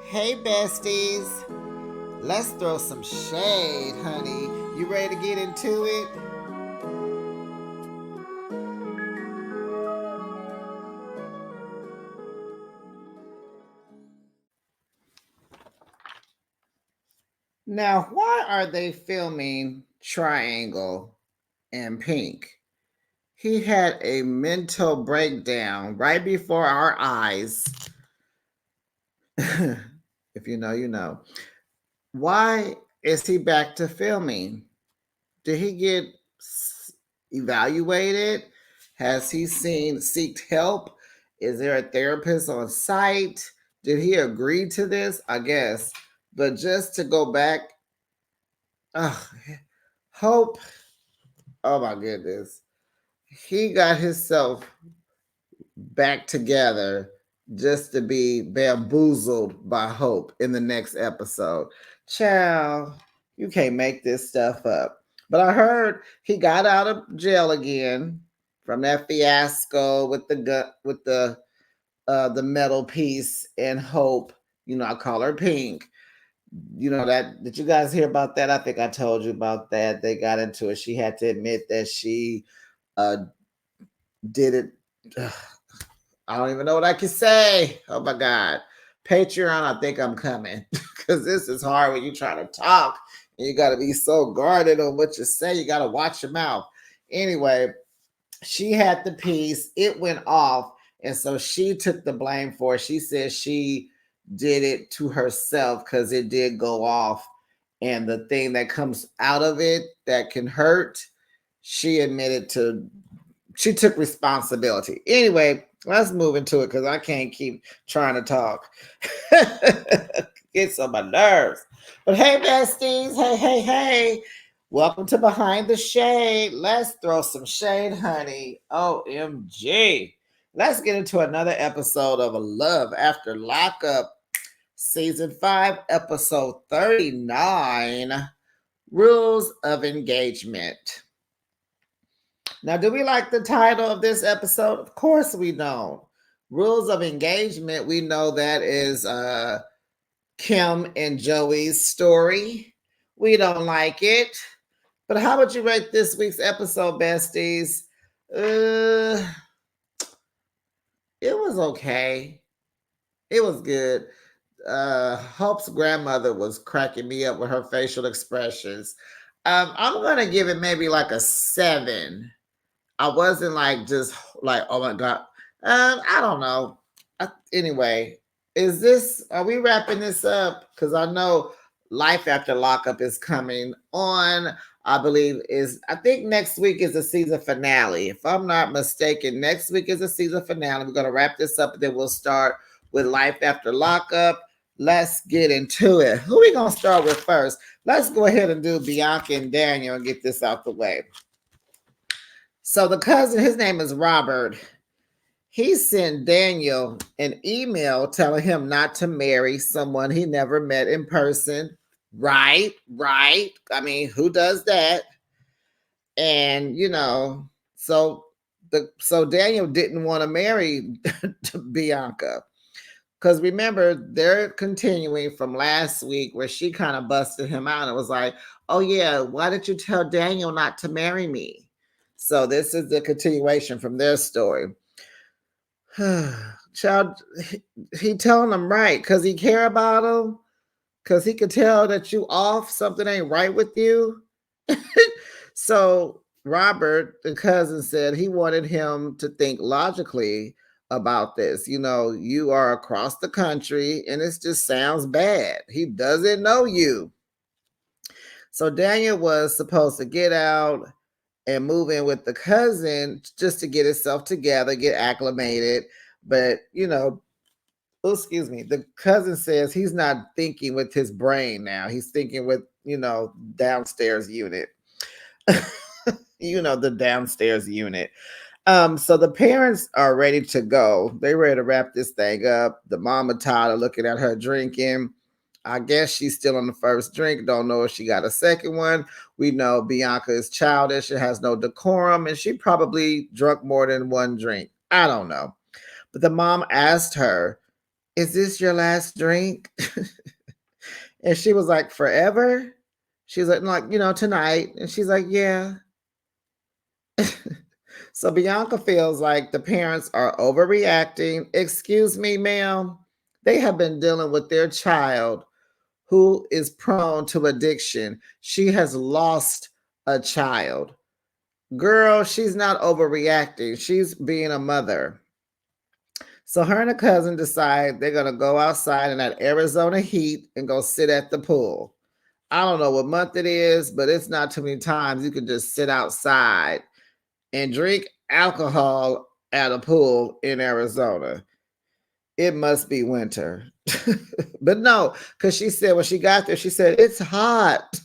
Hey besties, let's throw some shade, honey. You ready to get into it? Now, why are they filming Triangle and Pink? He had a mental breakdown right before our eyes. If you know, you know. Why is he back to filming? Did he get evaluated? Has he seeked help? Is there a therapist on site? Did he agree to this? I guess. But just to go back, uh, Hope, oh my goodness. He got himself back together just to be bamboozled by Hope in the next episode. Child, you can't make this stuff up. But I heard he got out of jail again from that fiasco with the metal piece and Hope. You know, I call her Pink. You know that did you guys hear about that? I think I told you about that. They got into it. She had to admit that she uh did it. I don't even know what I can say. Oh my God. Patreon, I think I'm coming because this is hard when you try to talk and you got to be so guarded on what you say. You got to watch your mouth. Anyway, she had the piece, it went off. And so she took the blame for it. She said she did it to herself because it did go off. And the thing that comes out of it that can hurt, she admitted to, she took responsibility. Anyway, let's move into it because I can't keep trying to talk. Gets on my nerves. But hey, besties. Hey. Welcome to Behind the Shade. Let's throw some shade, honey. OMG. Let's get into another episode of Love After Lockup, Season 5, Episode 39, Rules of Engagement. Now, do we like the title of this episode? Of course we don't. Rules of Engagement, we know that is Kim and Joey's story. We don't like it. But how would you rate this week's episode, besties? Uh, it was okay. It was good. Hope's grandmother was cracking me up with her facial expressions. I'm gonna give it maybe like a 7. I wasn't like just like, oh my God. I don't know. Anyway, are we wrapping this up? Because I know Life After Lockup is coming on. I think next week is the season finale. If I'm not mistaken, next week is the season finale. We're going to wrap this up and then we'll start with Life After Lockup. Let's get into it. Who are we going to start with first? Let's go ahead and do Bianca and Daniel and get this out the way. So the cousin, his name is Robert. He sent Daniel an email telling him not to marry someone he never met in person. Right. I mean, who does that? And so Daniel didn't want to marry to Bianca. Because remember, they're continuing from last week where she kind of busted him out and was like, oh yeah, why did you tell Daniel not to marry me? So this is the continuation from their story. Child, he telling them right because he care about him, because he could tell that you off, something ain't right with you. So Robert, the cousin, said he wanted him to think logically about this. You know, you are across the country and it just sounds bad. He doesn't know you. So Daniel was supposed to get out and move in with the cousin just to get himself together, get acclimated. But, excuse me, the cousin says he's not thinking with his brain now. He's thinking with, downstairs unit. The downstairs unit. So the parents are ready to go. They ready to wrap this thing up. The mama Tyler looking at her drinking. I guess she's still on the first drink. Don't know if she got a second one. We know Bianca is childish and has no decorum, and she probably drunk more than one drink. I don't know. But the mom asked her, is this your last drink? And she was like, forever? She's like, tonight. And she's like, yeah. So Bianca feels like the parents are overreacting. Excuse me, ma'am. They have been dealing with their child who is prone to addiction. She has lost a child. Girl, she's not overreacting. She's being a mother. So her and a cousin decide they're going to go outside in that Arizona heat and go sit at the pool. I don't know what month it is, but it's not too many times you can just sit outside and drink alcohol at a pool in Arizona. It must be winter. But no, because she said when she got there, she said, it's hot.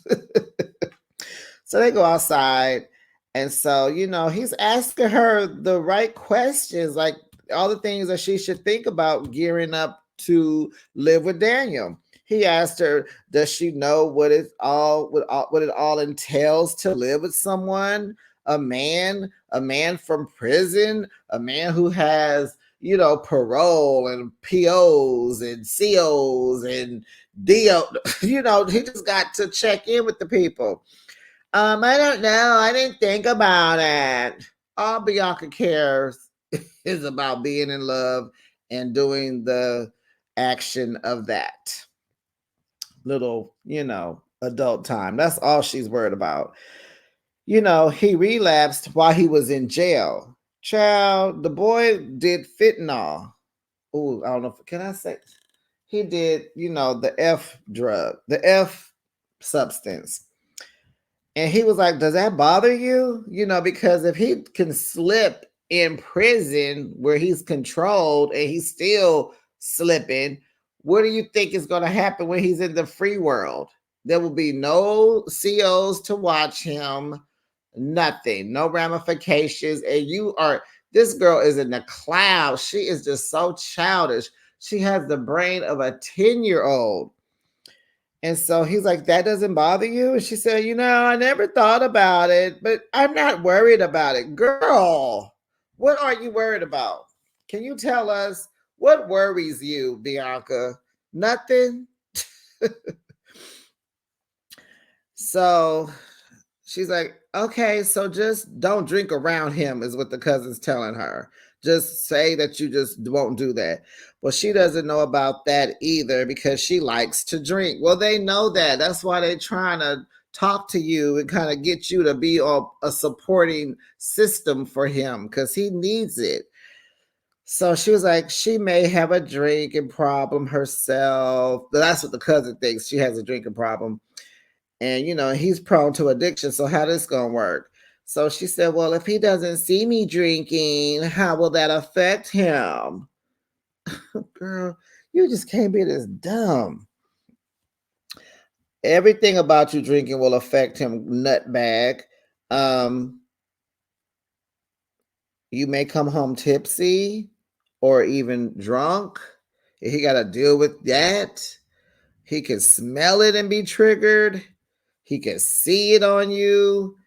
So they go outside. And so, he's asking her the right questions, like all the things that she should think about gearing up to live with Daniel. He asked her, does she know what it all entails to live with someone? A man from prison, a man who has, parole and POs and COs and DO, he just got to check in with the people. I don't know. I didn't think about it. All Bianca cares is about being in love and doing the action of that little, adult time. That's all she's worried about. He relapsed while he was in jail. Child, the boy did fentanyl. Oh, I don't know. Can I say he did, the F drug, the F substance. And he was like, does that bother you? Because if he can slip in prison where he's controlled and he's still slipping, what do you think is going to happen when he's in the free world? There will be no COs to watch him, nothing, no ramifications. And this girl is in the clouds. She is just so childish. She has the brain of a 10-year-old. And so he's like, that doesn't bother you? And she said, I never thought about it, but I'm not worried about it. Girl, what are you worried about? Can you tell us what worries you, Bianca? Nothing? So she's like, okay, so just don't drink around him is what the cousin's telling her. Just say that you just won't do that. Well, she doesn't know about that either because she likes to drink. Well, they know that. That's why they're trying to talk to you and kind of get you to be a supporting system for him because he needs it. So she was like, she may have a drinking problem herself. That's what the cousin thinks. She has a drinking problem. And, he's prone to addiction. So how this going to work? So she said, well, if he doesn't see me drinking, how will that affect him? Girl, you just can't be this dumb. Everything about you drinking will affect him, nutbag. You may come home tipsy or even drunk. He got to deal with that. He can smell it and be triggered. He can see it on you.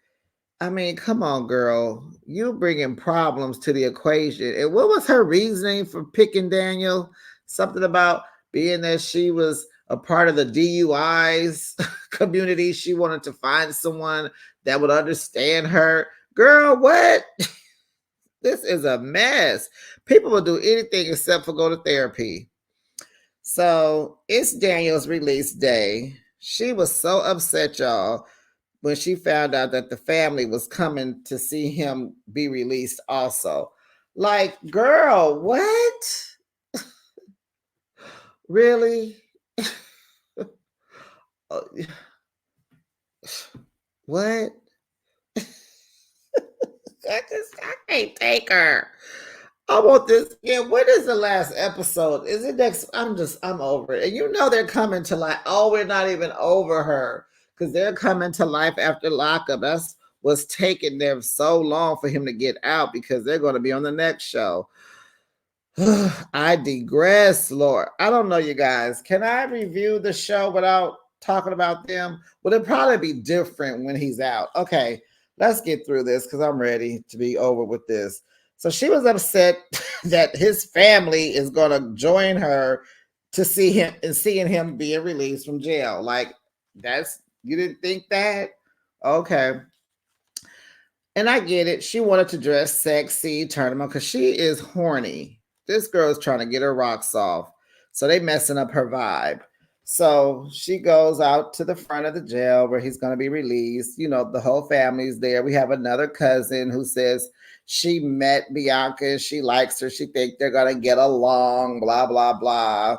I mean, come on, girl. You bringing problems to the equation. And what was her reasoning for picking Daniel? Something about being that she was a part of the DUIs community. She wanted to find someone that would understand her. Girl, what? This is a mess. People will do anything except for go to therapy. So it's Daniel's release day. She was so upset, y'all, when she found out that the family was coming to see him be released also. Like, girl, what? Really? What? I can't take her. I want this. Yeah, when is the last episode? Is it next? I'm over it. And they're coming to life. Oh, we're not even over her because they're coming to life after Lockup. That's what's taking them so long for him to get out because they're going to be on the next show. I digress, Lord. I don't know, you guys. Can I review the show without talking about them? Will it probably be different when he's out? Okay, let's get through this because I'm ready to be over with this. So she was upset that his family is going to join her to see him and seeing him being released from jail. Like, that's, you didn't think that? Okay. And I get it. She wanted to dress sexy, turn him on because she is horny. This girl's trying to get her rocks off. So they messing up her vibe. So she goes out to the front of the jail where he's going to be released. You know, the whole family's there. We have another cousin who says she met Bianca and she likes her. She thinks they're going to get along, blah, blah, blah.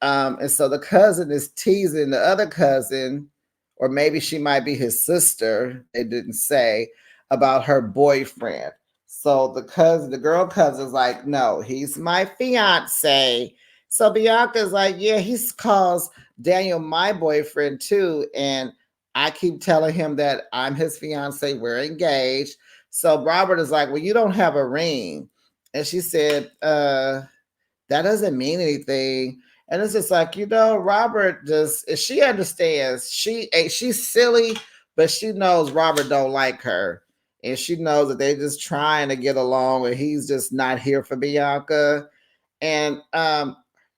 And so the cousin is teasing the other cousin, or maybe she might be his sister. They didn't say about her boyfriend. So the girl cousin's like, no, he's my fiance. So Bianca's like, yeah, he calls Daniel my boyfriend too. And I keep telling him that I'm his fiance. We're engaged. So Robert is like, well, you don't have a ring. And she said, that doesn't mean anything. And it's just like, Robert just, she understands. She's silly, but she knows Robert don't like her. And she knows that they're just trying to get along and he's just not here for Bianca. And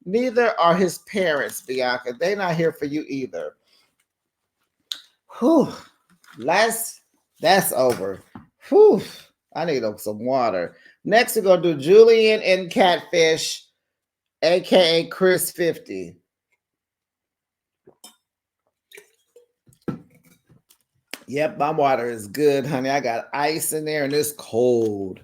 neither are his parents, Bianca. They're not here for you either. Whew. That's over. Whew. I need some water. Next, we're going to do Julian and Catfish, aka Chris 50. Yep, my water is good, honey. I got ice in there and it's cold.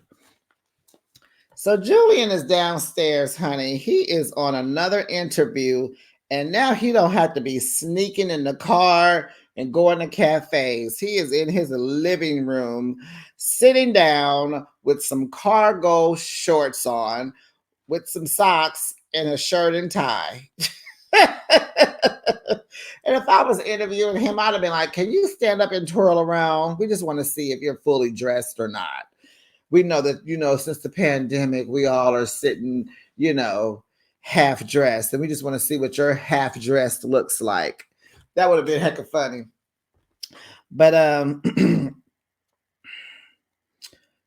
So Julian is downstairs, honey. He is on another interview, and now he don't have to be sneaking in the car and going to cafes. He is in his living room, sitting down with some cargo shorts on, with some socks and a shirt and tie. And if I was interviewing him, I'd have been like, can you stand up and twirl around? We just want to see if you're fully dressed or not. We know that, since the pandemic, we all are sitting, half dressed. And we just want to see what your half dressed looks like. That would have been heck of funny. But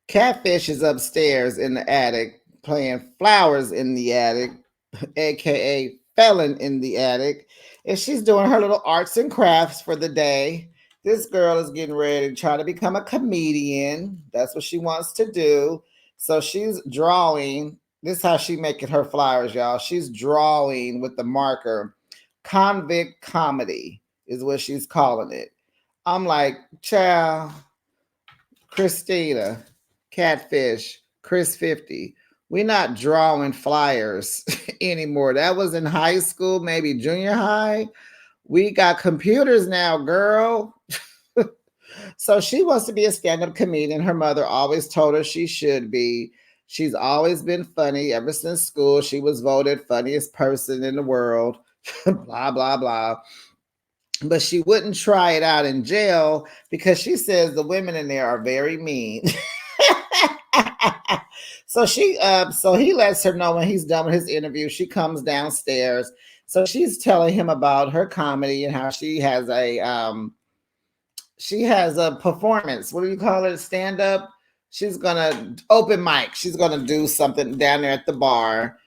Catfish is upstairs in the attic playing Flowers in the Attic, aka Felon in the Attic. And she's doing her little arts and crafts for the day. This girl is getting ready to try to become a comedian. That's what she wants to do. So she's drawing. This is how she making her flowers, y'all. She's drawing with the marker. Convict comedy is what she's calling it. I'm like, child, Christina, Catfish, Chris 50. We're not drawing flyers anymore. That was in high school, maybe junior high. We got computers now, girl. So she wants to be a stand-up comedian. Her mother always told her she should be. She's always been funny ever since school. She was voted funniest person in the world, blah, blah, blah. But she wouldn't try it out in jail because she says the women in there are very mean. So he lets her know when he's done with his interview. She comes downstairs. So she's telling him about her comedy and how she has a performance. What do you call it? Stand up. She's gonna open mic. She's gonna do something down there at the bar.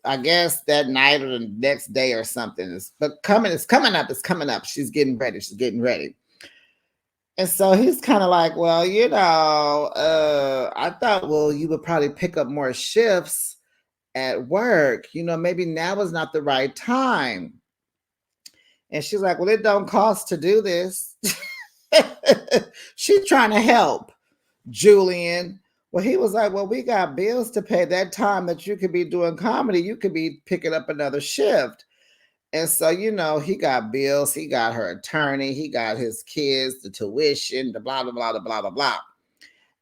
I guess that night or the next day or something. It's coming up. She's getting ready. And so he's kind of like, well, I thought, well, you would probably pick up more shifts at work. Maybe now is not the right time. And she's like, well, it don't cost to do this. She's trying to help Julian. Well, he was like, well, we got bills to pay. That time that you could be doing comedy, you could be picking up another shift. And so, he got bills. He got her attorney. He got his kids, the tuition, the blah, blah, blah, blah, blah, blah, blah.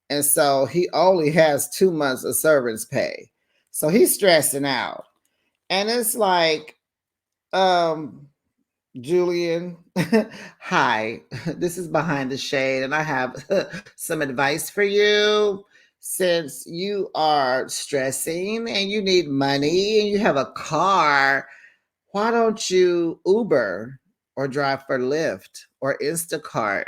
And so he only has 2 months of servants pay. So he's stressing out. And it's like, Julian, hi, this is Behind the Shade, and I have some advice for you. Since you are stressing and you need money and you have a car, why don't you Uber or drive for Lyft or Instacart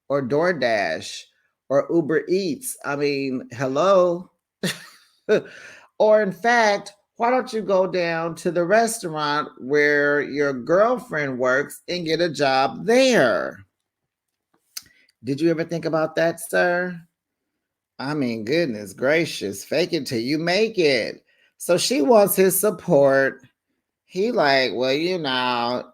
or DoorDash or Uber Eats? I mean, hello. Or in fact, why don't you go down to the restaurant where your girlfriend works and get a job there? Did you ever think about that, sir? I mean, goodness gracious, fake it till you make it. So she wants his support. He like, well,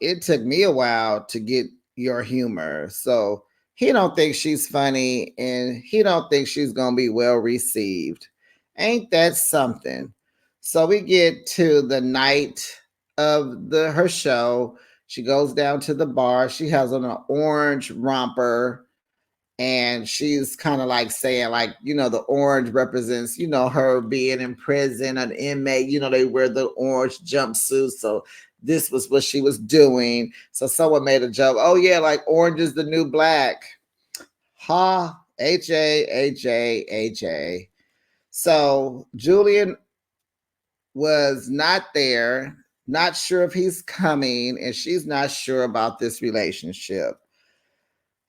it took me a while to get your humor. So he don't think she's funny and he don't think she's gonna be well received. Ain't that something? So we get to the night of the her show. She goes down to the bar. She has on an orange romper and she's kind of like saying like the orange represents her being in prison, an inmate. They wear the orange jumpsuit, so this was what she was doing. So someone made a joke, oh yeah, like orange is the new black. Ha, ha. So Julian was not there, not sure if he's coming, and she's not sure about this relationship.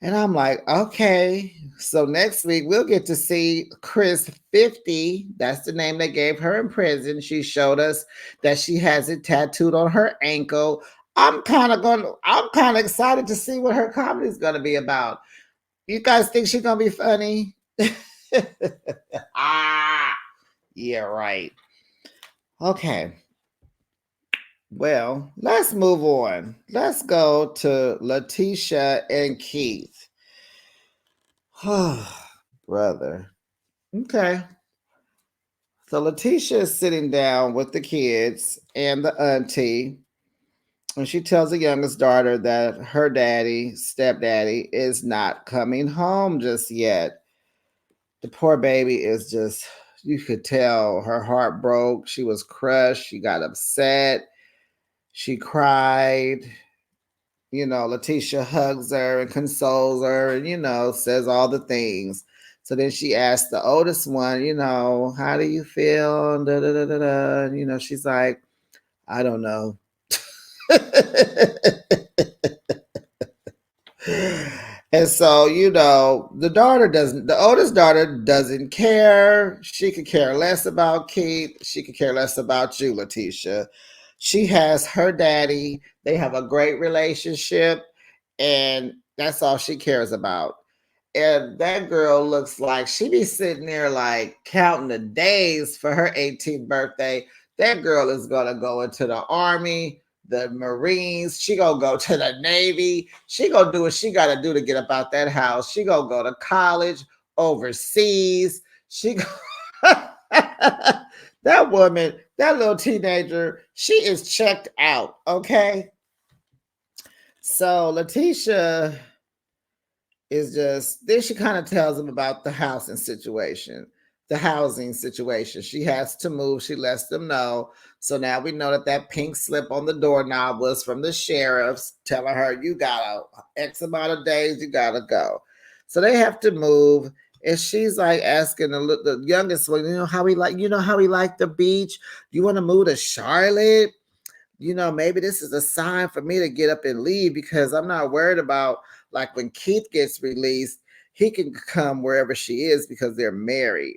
And I'm like, okay. So next week we'll get to see Chris 50. That's the name they gave her in prison. She showed us that she has it tattooed on her ankle. I'm kind of excited to see what her comedy is gonna be about. You guys think she's gonna be funny? Ah, yeah, right. Okay. Well, let's move on. Let's go to Letitia and Keith. Brother. Okay. So Letitia is sitting down with the kids and the auntie, and she tells the youngest daughter that her daddy, stepdaddy, is not coming home just yet. The poor baby is just, you could tell her heart broke. She was crushed. She got upset. She cried. Letitia hugs her and consoles her and, says all the things. So then she asked the oldest one, how do you feel? And da, da, da, da, da. And, she's like, I don't know. And so, the oldest daughter doesn't care. She could care less about Keith. She could care less about you, Letitia. She has her daddy. They have a great relationship, and that's all she cares about. And that girl looks like she be sitting there like counting the days for her 18th birthday. That girl is gonna go into the army, the Marines. She gonna go to the Navy. She gonna do what she gotta do to get up out that house. She gonna go to college overseas. She go- that woman, that little teenager, she is checked out. Okay. So Letitia is just then she kind of tells him about the housing situation. The housing situation. She has to move. She lets them know. So now we know that pink slip on the doorknob was from the sheriff's telling her you got X amount of days, you gotta go. So they have to move. And she's like asking the youngest one, how we like the beach. You want to move to Charlotte? Maybe this is a sign for me to get up and leave because I'm not worried about like when Keith gets released, he can come wherever she is because they're married.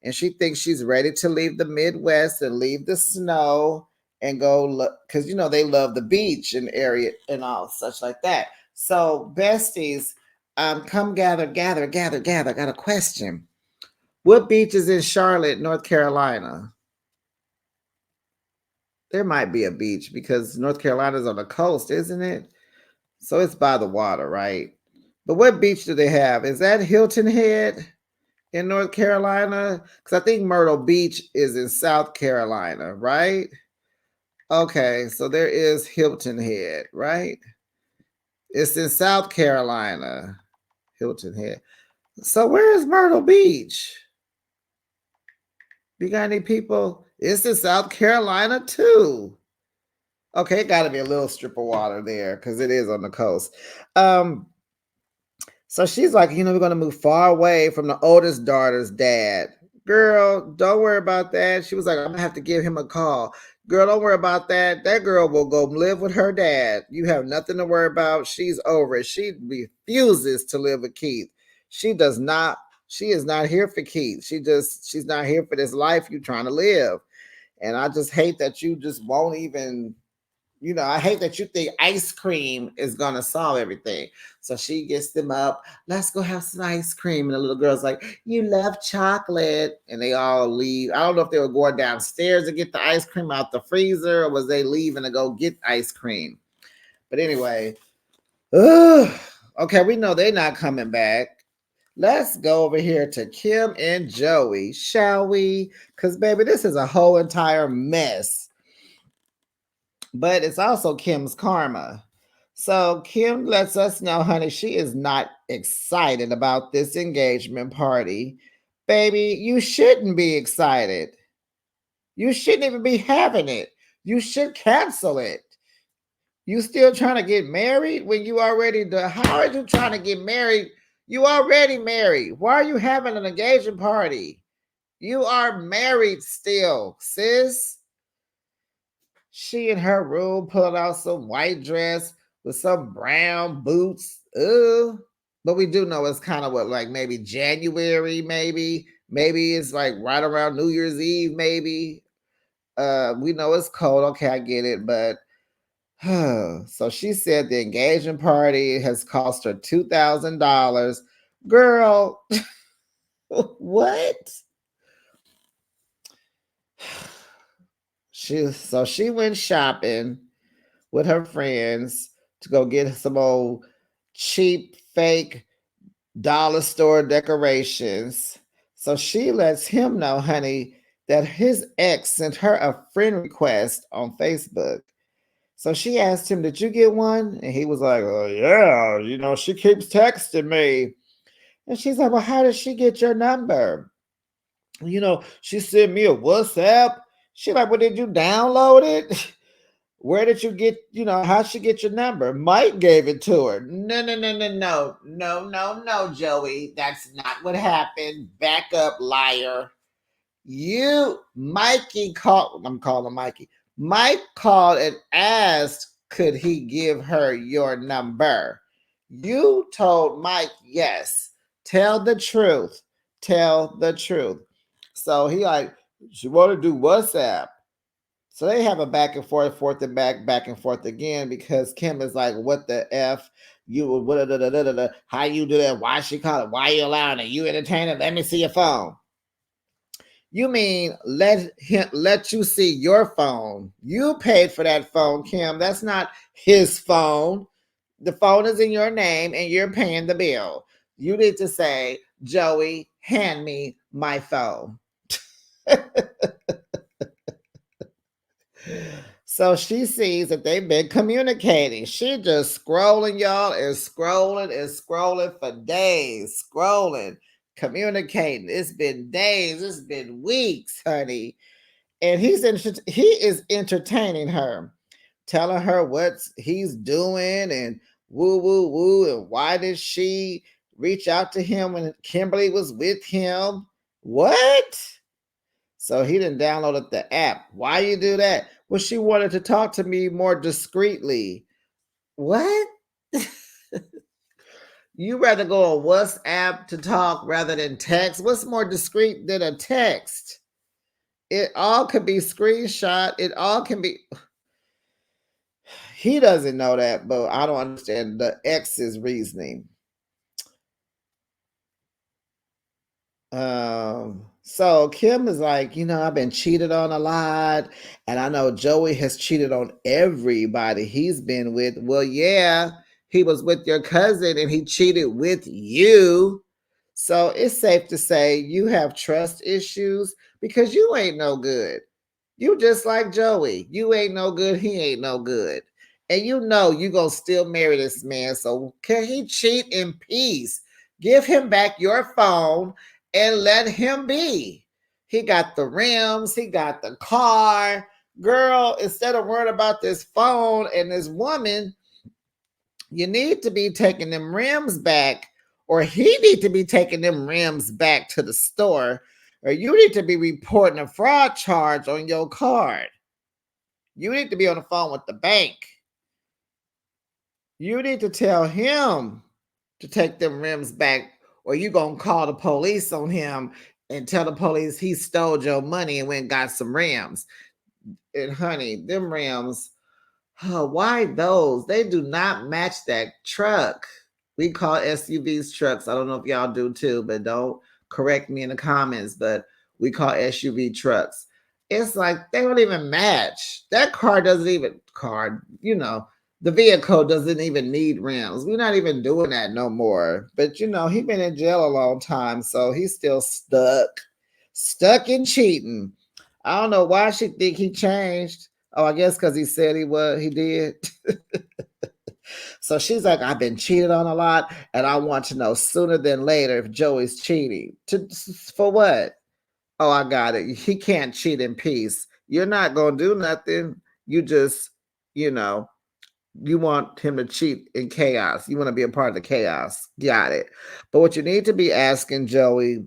And she thinks she's ready to leave the Midwest and leave the snow and go look because they love the beach and area and all such like that. So besties, come gather. I got a question. What beach is in Charlotte, North Carolina? There might be a beach because North Carolina's on the coast, isn't it? So it's by the water, right? But what beach do they have? Is that Hilton Head in North Carolina? Because I think Myrtle Beach is in South Carolina, right? Okay, so there is Hilton Head, right? It's in South Carolina, Hilton Head. So where is Myrtle Beach? You got any people? It's in South Carolina too. Okay, it got to be a little strip of water there because it is on the coast. So she's like, we're going to move far away from the oldest daughter's dad. Girl, don't worry about that. She was like, I'm going to have to give him a call. Girl, don't worry about that. That girl will go live with her dad. You have nothing to worry about. She's over it. She refuses to live with Keith. She does not. She is not here for Keith. She's not here for this life you're trying to live. And I just hate that you just won't even, I hate that you think ice cream is gonna solve everything. So she gets them up. Let's go have some ice cream. And the little girl's like, "You love chocolate," and they all leave. I don't know if they were going downstairs to get the ice cream out the freezer, or was they leaving to go get ice cream. But anyway, okay, we know they're not coming back. Let's go over here to Kim and Joey, shall we? Because, baby, this is a whole entire mess. But it's also Kim's karma. So Kim lets us know, honey, she is not excited about this engagement party. Baby, you shouldn't be excited. You shouldn't even be having it. You should cancel it. You still trying to get married when you already how are you trying to get married? You already married. Why are you having an engagement party? You are married still, sis. She in her room pulling out some white dress with some brown boots. Ugh. But we do know it's kind of what, like maybe January, maybe. Maybe it's like right around New Year's Eve, maybe. We know it's cold. Okay, I get it. But so she said the engagement party has cost her $2,000. Girl, what? She went shopping with her friends to go get some old cheap fake dollar store decorations. So she lets him know, honey, that his ex sent her a friend request on Facebook. So she asked him, "Did you get one?" And he was like, "Oh, yeah, she keeps texting me." And she's like, "Well, how did she get your number?" She sent me a WhatsApp. She like, "Well, did you download it?" Where did you get, how'd she get your number? Mike gave it to her. No, no, no, no, no. No, no, no, Joey. That's not what happened. Back up, liar. Mikey called, I'm calling Mikey. Mike called and asked, could he give her your number? You told Mike, yes. Tell the truth. Tell the truth. So he like, she want to do WhatsApp. So they have a back and forth and back and forth again because Kim is like, "What the f? How you do that? Why she call it? Why you allowing it? You entertain it? Let me see your phone." You mean let you see your phone? You paid for that phone, Kim. That's not his phone. The phone is in your name and you're paying the bill. You need to say, "Joey, hand me my phone." So she sees that they've been communicating. She just scrolling, y'all, and scrolling for days, scrolling, communicating. It's been days, it's been weeks, honey. And he is entertaining her, telling her what he's doing and woo, woo, woo. And why did she reach out to him when Kimberly was with him? What? So he didn't download the app. Why you do that? Well, she wanted to talk to me more discreetly. What? You rather go on WhatsApp to talk rather than text? What's more discreet than a text? It all could be screenshot. It all can be. He doesn't know that, but I don't understand the ex's reasoning. So Kim is like, I've been cheated on a lot, and I know Joey has cheated on everybody he's been with. Well, yeah, he was with your cousin and he cheated with you. So it's safe to say you have trust issues because you ain't no good. You just like Joey. You ain't no good, he ain't no good. And you gonna still marry this man. So can he cheat in peace? Give him back your phone and let him be. He got the rims, he got the car. Girl, instead of worrying about this phone and this woman, you need to be taking them rims back, or he need to be taking them rims back to the store, or you need to be reporting a fraud charge on your card. You need to be on the phone with the bank. You need to tell him to take them rims back, or you gonna call the police on him and tell the police he stole your money and went and got some rims. And honey, them rims, oh, why those? They do not match that truck. We call SUVs trucks. I don't know if y'all do too, but don't correct me in the comments. But we call SUV trucks. It's like they don't even match. That car doesn't even the vehicle doesn't even need rims. We're not even doing that no more. But he been in jail a long time, so he's still stuck in cheating. I don't know why she think he changed. Oh, I guess because he said he did. So she's like, I've been cheated on a lot, and I want to know sooner than later if Joey's cheating. For what? Oh, I got it. He can't cheat in peace. You're not gonna do nothing. You just, you know, you want him to cheat in chaos. You want to be a part of the chaos. Got it. But what you need to be asking Joey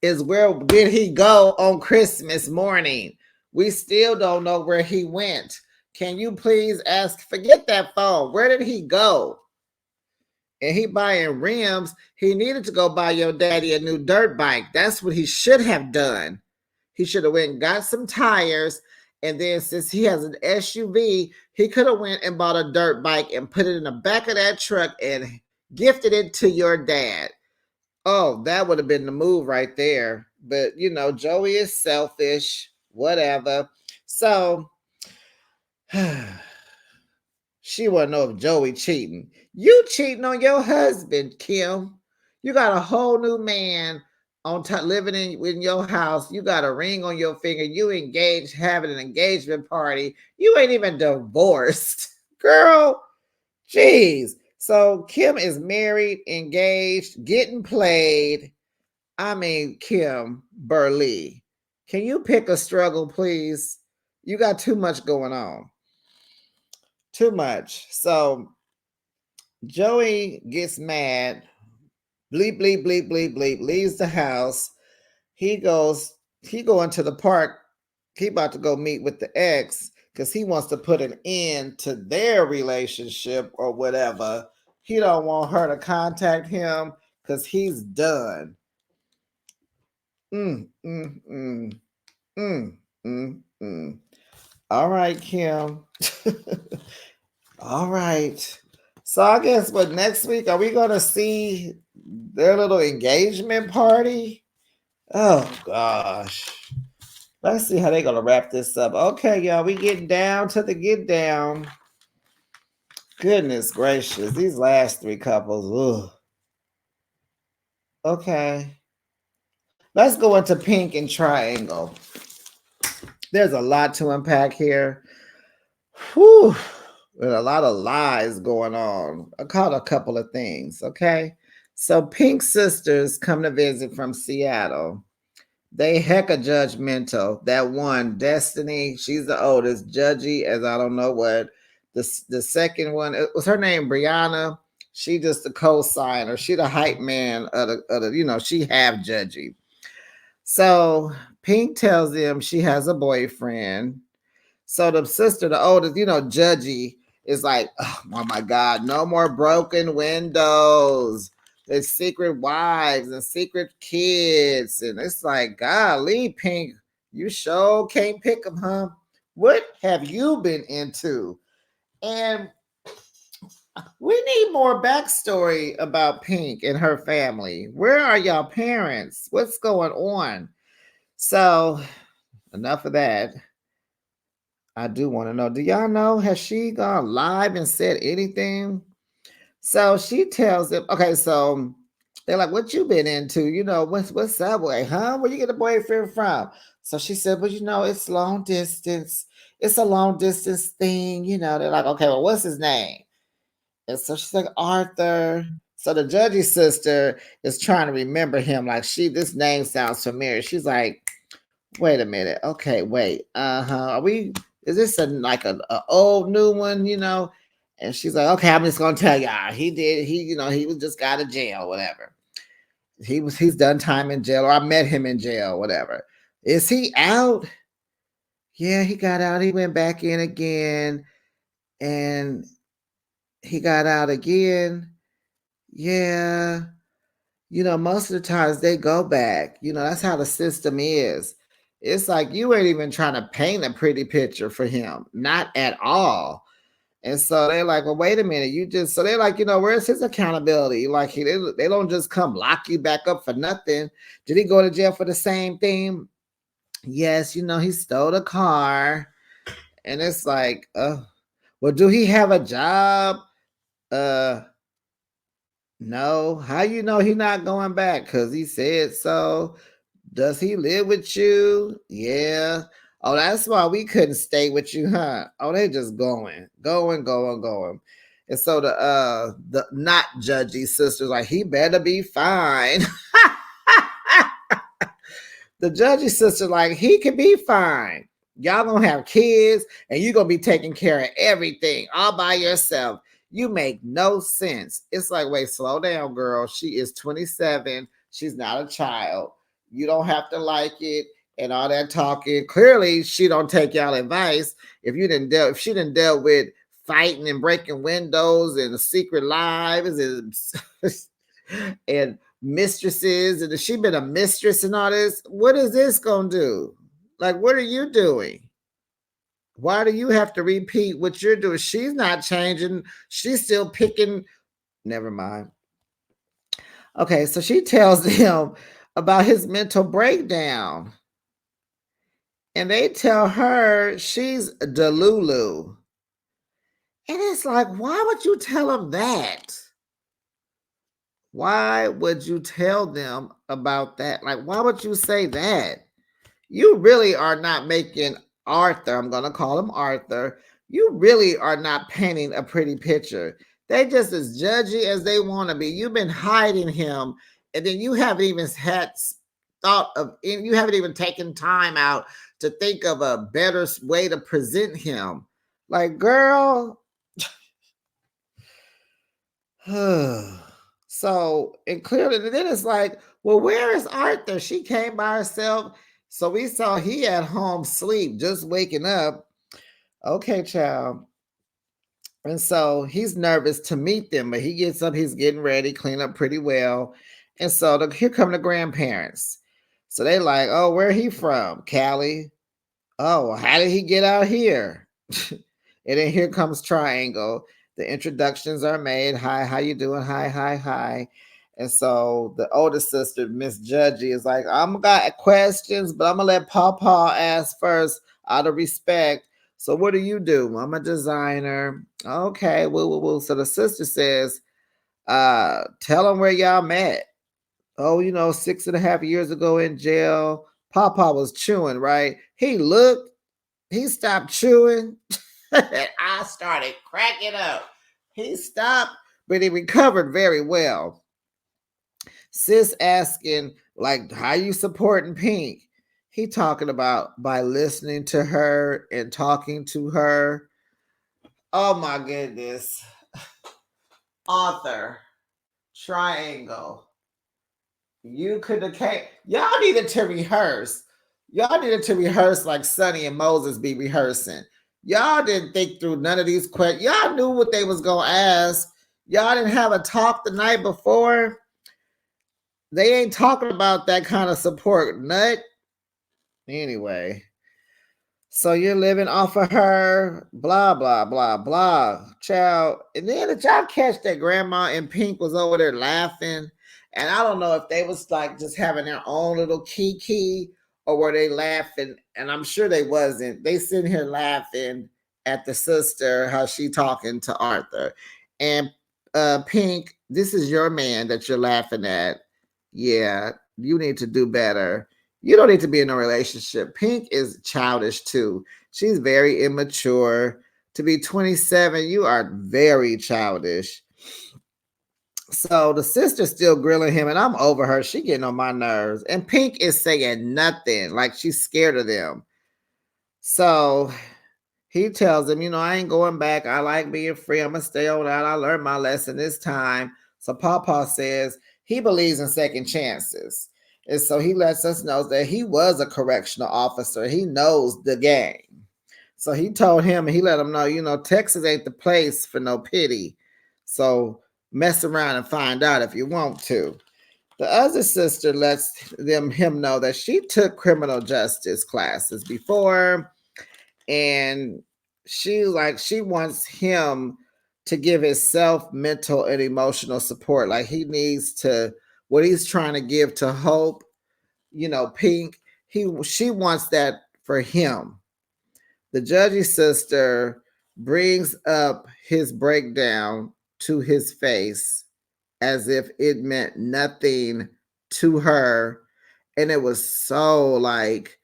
is, where did he go on Christmas morning? We still don't know where he went. Can you please ask? Forget that phone. Where did he go? And he buying rims. He needed to go buy your daddy a new dirt bike. That's what he should have done. He should have went and got some tires. And then since he has an SUV, he could have went and bought a dirt bike and put it in the back of that truck and gifted it to your dad. Oh, that would have been the move right there. But Joey is selfish, whatever. So she want to know if Joey cheating. You cheating on your husband, Kim. You got a whole new man living in your house. You got a ring on your finger. You engaged, having an engagement party. You ain't even divorced, girl. Jeez. So Kim is married, engaged, getting played. I mean, Kim Burley, can you pick a struggle, please? You got too much going on. Too much. So Joey gets mad, bleep, bleep, bleep, bleep, bleep, leaves the house. He going to the park. He about to go meet with the ex because he wants to put an end to their relationship or whatever. He don't want her to contact him because he's done. Mm, mm, mm, mm, mm, mm. All right, Kim. All right. So I guess next week are we gonna see their little engagement party? Oh gosh. Let's see how they're gonna wrap this up. Okay, y'all, we getting down to the get down. Goodness gracious, these last three couples. Ugh. Okay. Let's go into Pink and Triangle. There's a lot to unpack here. Whew. With a lot of lies going on. I caught a couple of things, okay? So Pink's sisters come to visit from Seattle. They hecka judgmental. That one, Destiny, she's the oldest, judgy as I don't know what. The second one, it was her name Brianna. She just the co-signer. She the hype man of the she half judgy. So Pink tells them she has a boyfriend. So the sister, the oldest, judgy, is like, oh my God, no more broken windows. There's secret wives and secret kids. And it's like, golly, Pink, you sure can't pick them, huh? What have you been into? And we need more backstory about Pink and her family. Where are y'all parents? What's going on? So enough of that. I do want to know. Do y'all know? Has she gone live and said anything? So she tells them, okay, so they're like, what you been into? What's that way, huh? Where you get a boyfriend from? So she said, well, it's long distance. It's a long distance thing. They're like, okay, well, what's his name? And so she's like, Arthur. So the judge's sister is trying to remember him. Like, this name sounds familiar. She's like, wait a minute. Okay, wait. Is this a old new one, And she's like, okay, I'm just gonna tell y'all. He was just got out of jail, whatever. He's done time in jail, or I met him in jail, whatever. Is he out? Yeah, he got out. He went back in again, and he got out again. Yeah. Most of the times they go back. That's how the system is. It's like you ain't even trying to paint a pretty picture for him, not at all. And so they're like, well, wait a minute, you just so they're like, where's his accountability? Like they don't just come lock you back up for nothing. Did he go to jail for the same thing? Yes, he stole a car. And it's like, well, do he have a job? Uh no. How you know he not going back? Because he said so. Does he live with you? Yeah. Oh, that's why we couldn't stay with you, huh? Oh, they just going. And so the not judgy sisters like, he better be fine. The judgy sister like, he can be fine. Y'all gonna have kids and you gonna be taking care of everything all by yourself. You make no sense. It's like, wait, slow down, girl. She is 27. She's not a child. You don't have to like it and all that talking. Clearly, she don't take y'all advice. If she didn't dealt with fighting and breaking windows and secret lives and mistresses, and if she been a mistress and all this, what is this gonna do? Like, what are you doing? Why do you have to repeat what you're doing? She's not changing. She's still picking. Never mind. Okay, so she tells him about his mental breakdown. And they tell her she's Delulu. And it's like, why would you tell them that? Why would you tell them about that? Like, why would you say that? You really are not making Arthur, I'm going to call him Arthur, you really are not painting a pretty picture. They just as judgy as they want to be. You've been hiding him, and then you haven't even you haven't even taken time out to think of a better way to present him. Like, girl. So, and clearly, then it's like, well, where is Arthur? She came by herself. So we saw he at home sleep, just waking up. Okay, child. And so he's nervous to meet them, but he gets up, he's getting ready, clean up pretty well. And so here come the grandparents. So they like, oh, where he from? Cali. Oh, how did he get out here? And then here comes Triangle. The introductions are made. Hi, how you doing? Hi, hi, hi. And so the older sister, Miss Judgy, is like, I'm got questions, but I'm gonna let Pawpaw ask first out of respect. So what do you do? I'm a designer. Okay, well. So the sister says, tell them where y'all met. Oh, 6.5 years ago in jail. Pawpaw was chewing, right? He looked, he stopped chewing. And I started cracking up. He stopped, but he recovered very well. Sis asking, like, how you supporting Pink? He talking about by listening to her and talking to her. Oh my goodness. Author, Triangle. You could have came. Y'all needed to rehearse. Y'all needed to rehearse like Sonny and Moses be rehearsing. Y'all didn't think through none of these questions. Y'all knew what they was gonna ask. Y'all didn't have a talk the night before. They ain't talking about that kind of support, nut. Anyway, so you're living off of her, blah, blah, blah, blah, child. And then did y'all catch that Grandma and Pink was over there laughing? And I don't know if they was like just having their own little kiki or were they laughing? And I'm sure they wasn't. They sitting here laughing at the sister, how she talking to Arthur. And Pink, this is your man that you're laughing at. Yeah, you need to do better. You don't need to be in a relationship. Pink is childish too. She's very immature. To be 27, you are very childish. So the sister's still grilling him, and I'm over her. She getting on my nerves. And Pink is saying nothing, like she's scared of them. So he tells him, I ain't going back. I like being free. I'm going to stay on out. I learned my lesson this time. So Pawpaw says he believes in second chances. And so he lets us know that he was a correctional officer. He knows the game. So he told him, and he let him know, Texas ain't the place for no pity. So mess around and find out if you want to. The other sister lets him know that she took criminal justice classes before, and she wants him to give himself mental and emotional support. Like he needs to what he's trying to give to Hope, Pink. She wants that for him. The judge's sister brings up his breakdown to his face as if it meant nothing to her. And it was so like,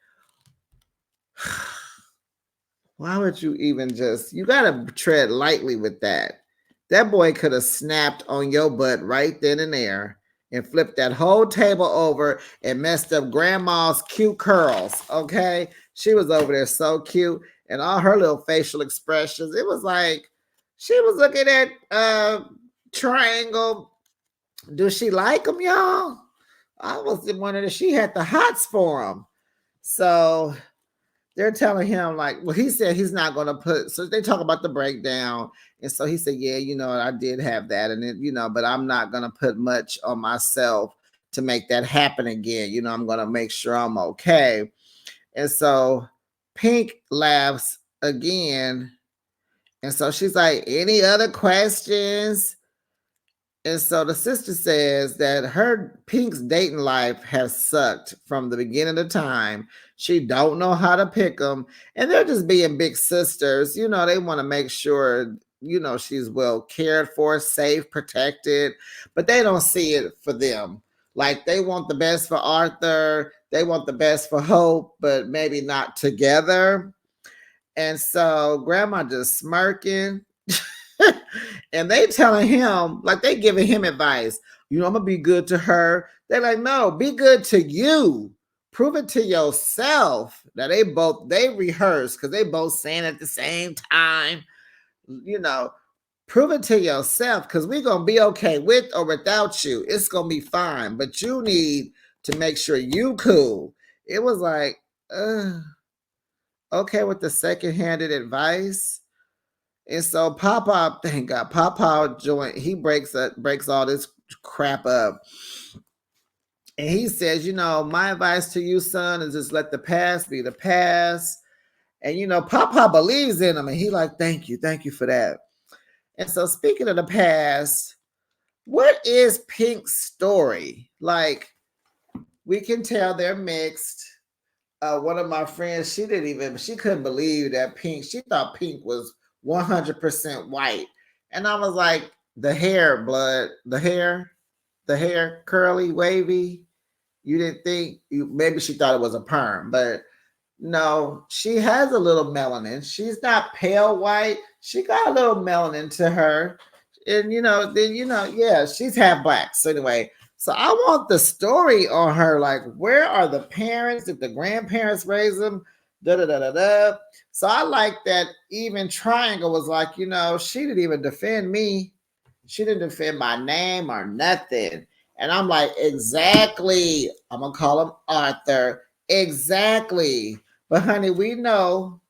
why would you even you gotta tread lightly with that. That boy could have snapped on your butt right then and there and flipped that whole table over and messed up grandma's cute curls. Okay. She was over there so cute and all her little facial expressions. It was like she was looking at Triangle. Do she like him, y'all? I was wondering if she had the hots for him. So they're telling him like, well, he said he's not going to put, so they talk about the breakdown. And so he said, yeah, I did have that. And it, but I'm not going to put much on myself to make that happen again. I'm going to make sure I'm okay. And so Pink laughs again. And so she's like, any other questions? And so the sister says that her Pink's dating life has sucked from the beginning of time. She don't know how to pick them. And they're just being big sisters. They want to make sure, she's well cared for, safe, protected. But they don't see it for them. Like they want the best for Arthur. They want the best for Hope, but maybe not together. And so grandma just smirking. And they telling him, like they giving him advice. I'm gonna be good to her. They're like, no, be good to you. Prove it to yourself. That they rehearse because they both saying at the same time. Prove it to yourself because we're gonna be okay with or without you. It's gonna be fine. But you need to make sure you cool. It was like, okay with the second-handed advice. And so Papa, thank God, Papa joined. He breaks all this crap up, and he says, my advice to you, son, is just let the past be the past. And Papa believes in him, and he like, thank you for that. And so, speaking of the past, what is Pink's story? Like, we can tell they're mixed. One of my friends, she couldn't believe that Pink. She thought Pink was 100% white. And I was like, the hair, the hair, curly, wavy. You didn't think, maybe she thought it was a perm, but no, she has a little melanin. She's not pale white. She got a little melanin to her. And, yeah, she's half black. So anyway, so I want the story on her. Like, where are the parents? Did the grandparents raise them? Da da da da da. So I like that even Triangle was like, she didn't even defend me. She didn't defend my name or nothing. And I'm like, exactly. I'm going to call him Arthur. Exactly. But honey, we know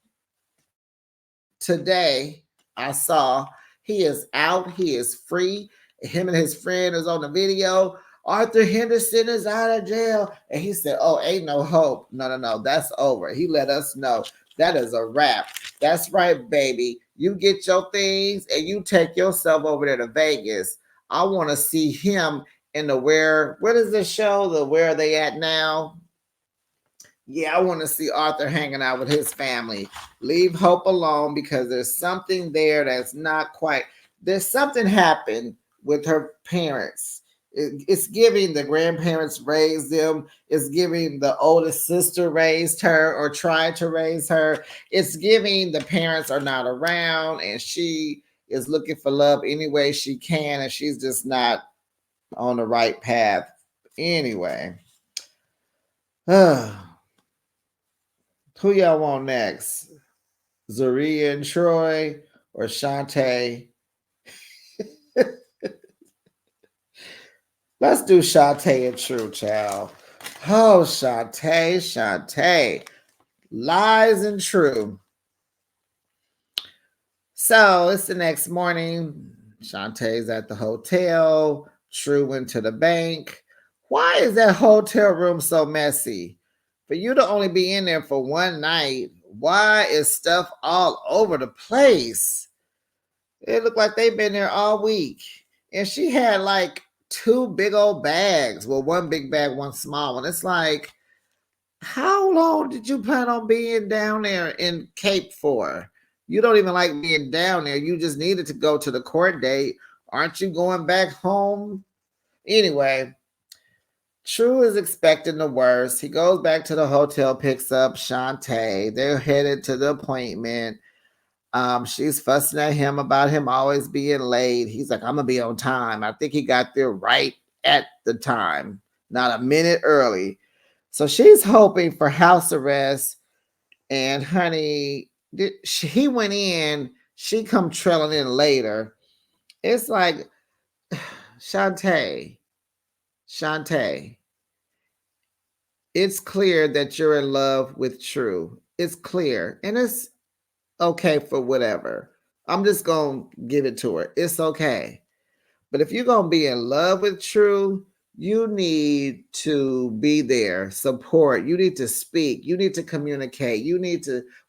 today I saw he is out. He is free. Him and his friend is on the video. Arthur Henderson is out of jail. And he said, oh, ain't no hope. No. That's over. He let us know that is a wrap. That's right, baby. You get your things and you take yourself over there to Vegas. I want to see him in the what is this show? The Where Are They At Now? Yeah, I want to see Arthur hanging out with his family. Leave Hope alone because there's something there that's not quite. There's something happened with her parents. It's giving the grandparents raised them. It's giving the oldest sister raised her or tried to raise her. It's giving the parents are not around and she is looking for love any way she can and she's just not on the right path anyway. Who y'all want next? Zaria and Troy or Shantae? Let's do Shantae and True, child. Oh, Shantae. Lies and True. So it's the next morning. Shantae's at the hotel. True went to the bank. Why is that hotel room so messy? For you to only be in there for one night, why is stuff all over the place? It looked like they've been there all week. And she had like two big old bags. Well, one big bag, one small one. It's like, how long did you plan on being down there in Cape for? You don't even like being down there. You just needed to go to the court date. Aren't you going back home? Anyway, True is expecting the worst. He goes back to the hotel, picks up Shantae. They're headed to the appointment. She's fussing at him about him always being late. He's like, I'm gonna be on time. I think he got there right at the time, not a minute early. So she's hoping for house arrest. And honey, he went in, she come trailing in later. It's like, Shantae, Shantae, it's clear that you're in love with True. It's clear. And it's okay for whatever. I'm just going to give it to her. It's okay. But if you're going to be in love with True, you need to be there, support. You need to speak. You need to communicate.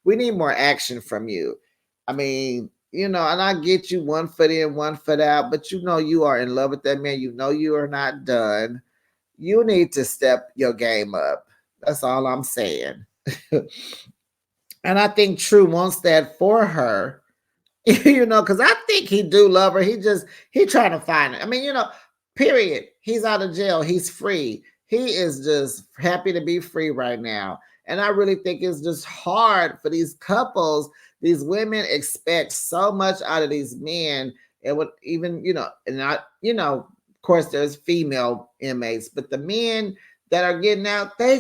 We need more action from you. I mean, and I get you one foot in, one foot out, but you are in love with that man. You know you are not done. You need to step your game up. That's all I'm saying. And I think True wants that for her. Because I think he do love her. He trying to find it. I mean, period. He's out of jail. He's free. He is just happy to be free right now. And I really think it's just hard for these couples. These women expect so much out of these men. And would even, and not, of course, there's female inmates, but the men that are getting out, they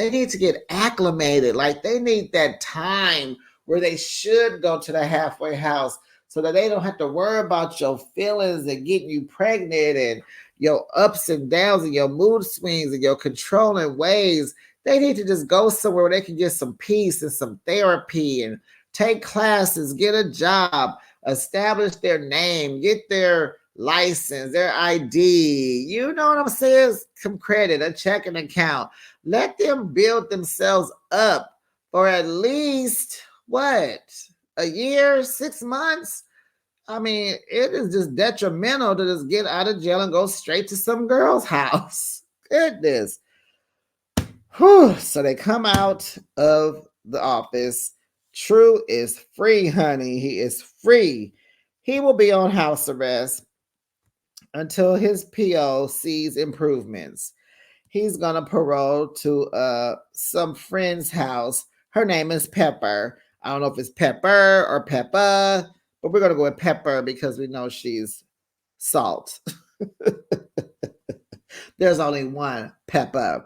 need to get acclimated. Like they need that time where they should go to the halfway house so that they don't have to worry about your feelings and getting you pregnant and your ups and downs and your mood swings and your controlling ways. They need to just go somewhere where they can get some peace and some therapy and take classes, get a job, establish their name, get their license, their ID. You know what I'm saying? Some credit, a checking account. Let them build themselves up for at least what, a year, 6 months? I mean, it is just detrimental to just get out of jail and go straight to some girl's house. Goodness. Whew. So they come out of the office. True is free, honey. He is free. He will be on house arrest until his PO sees improvements. He's gonna parole to some friend's house. Her name is Pepper. I don't know if it's Pepper or Peppa, but we're gonna go with Pepper because we know she's salt. There's only one Peppa.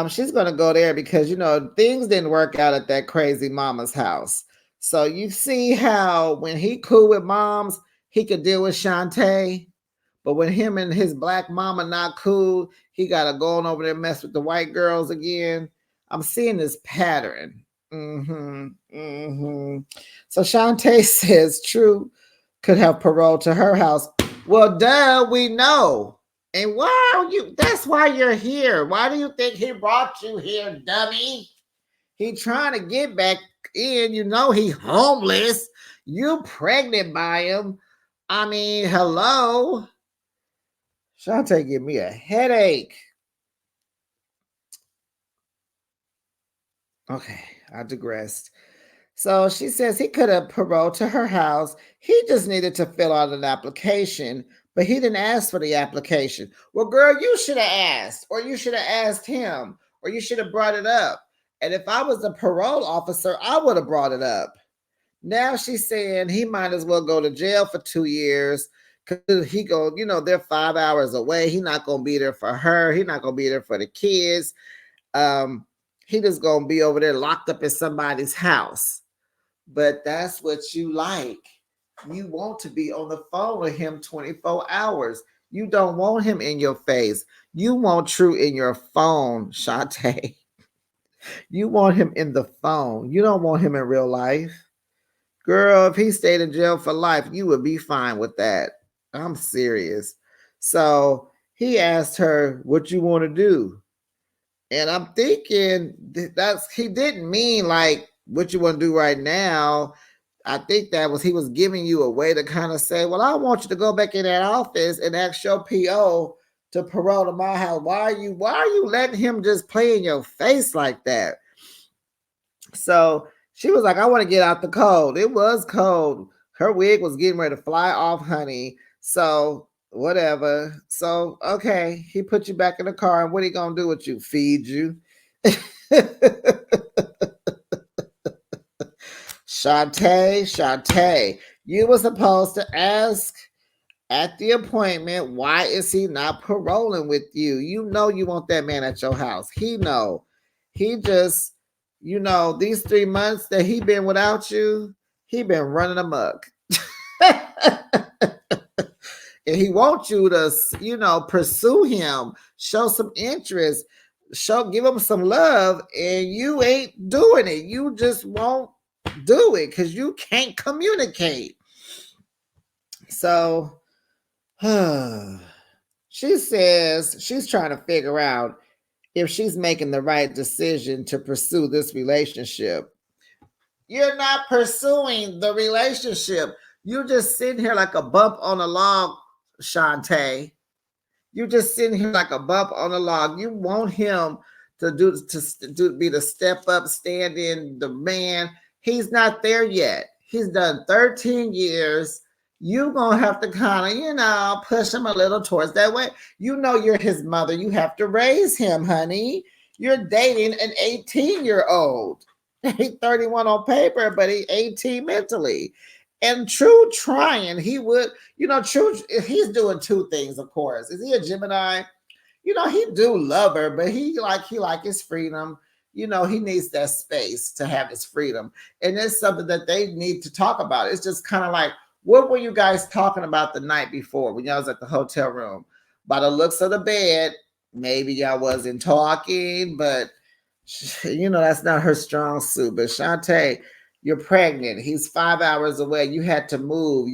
She's gonna go there because things didn't work out at that crazy mama's house. So you see how when he cool with moms, he could deal with Shantae. But when him and his black mama not cool, he got to go on over there and mess with the white girls again. I'm seeing this pattern. So Shantae says True could have parole to her house. Well, duh, we know. And why are you? That's why you're here. Why do you think he brought you here, dummy? He trying to get back in. He homeless. You pregnant by him. I mean, hello. Shantae give me a headache. Okay, I digressed. So she says he could have paroled to her house. He just needed to fill out an application, but he didn't ask for the application. Well, girl, you should have asked, or you should have asked him, or you should have brought it up. And if I was a parole officer, I would have brought it up. Now she's saying he might as well go to jail for 2 years. Cause he go, they're 5 hours away. He's not gonna be there for her. He's not gonna be there for the kids. He just gonna be over there locked up in somebody's house. But that's what you like. You want to be on the phone with him 24 hours. You don't want him in your face. You want True in your phone, Shantae. You want him in the phone. You don't want him in real life. Girl, if he stayed in jail for life, you would be fine with that. I'm serious. So he asked her, "What you want to do?" And I'm thinking that's he didn't mean like what you want to do right now. I think that was he was giving you a way to kind of say, "Well, I want you to go back in that office and ask your PO to parole to my house. Why are you letting him just play in your face like that?" So she was like, "I want to get out the cold." It was cold. Her wig was getting ready to fly off, honey. So whatever. So okay, he put you back in the car, and what he gonna do with you? Feed you? Shantae, you were supposed to ask at the appointment, why is he not paroling with you? You know you want that man at your house. He know. He just, these 3 months that he been without you, he been running amok. And he wants you to, pursue him, show some interest, give him some love, and you ain't doing it. You just won't do it because you can't communicate. So she says she's trying to figure out if she's making the right decision to pursue this relationship. You're not pursuing the relationship. You're just sitting here like a bump on a log, Shantae. You're just sitting here like a bump on a log. You want him to be the step up, stand in the man. He's not there yet. He's done 13 years. You're going to have to kind of, push him a little towards that way. You know you're his mother. You have to raise him, honey. You're dating an 18-year-old. He's 31 on paper, but he's 18 mentally. And True trying, he would, True, he's doing two things, of course. Is he a Gemini? He do love her, but he like his freedom. He needs that space to have his freedom. And it's something that they need to talk about. It's just kind of like, what were you guys talking about the night before when y'all was at the hotel room? By the looks of the bed, maybe y'all wasn't talking, but that's not her strong suit. But Shantae, you're pregnant. He's 5 hours away. You had to move.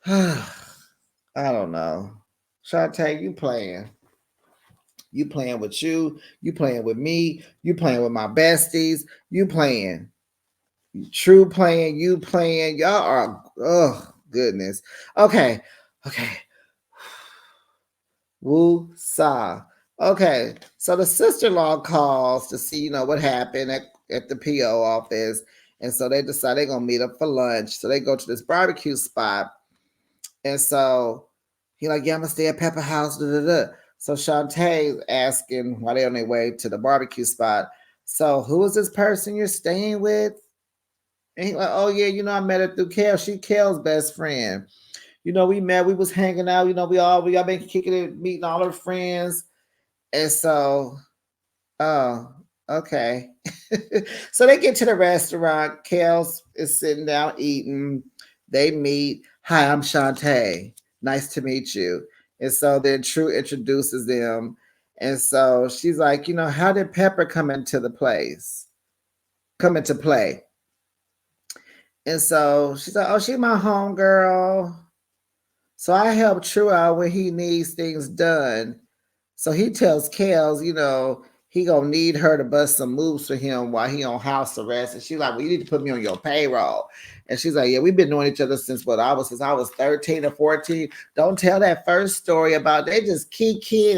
I don't know. Shantae, you playing. You playing with you. You playing with me. You playing with my besties. You playing. True playing. You playing. Y'all are, oh, goodness. Okay. Woo sa. Okay. So the sister-in-law calls to see, what happened at the PO office. And so they decide they're going to meet up for lunch. So they go to this barbecue spot. And so he like, yeah, I'm going to stay at Pepper House. Da, da, da. So Shantae's asking while they're on their way to the barbecue spot, so who is this person you're staying with? And he's like, oh, yeah, I met her through Kel. She Kel's best friend. We met, we was hanging out. We all been kicking it, meeting all her friends. And so, oh, okay. So they get to the restaurant. Kels is sitting down eating. They meet. Hi, I'm Shantae. Nice to meet you. And so then True introduces them. And so she's like, how did Pepper come into play? And so she's like, oh, she's my homegirl. So I help True out when he needs things done. So he tells Kels, he gonna need her to bust some moves for him while he on house arrest. And she's like, well, you need to put me on your payroll. And she's like, yeah, we've been knowing each other since I was 13 or 14. Don't tell that first story about they just kiki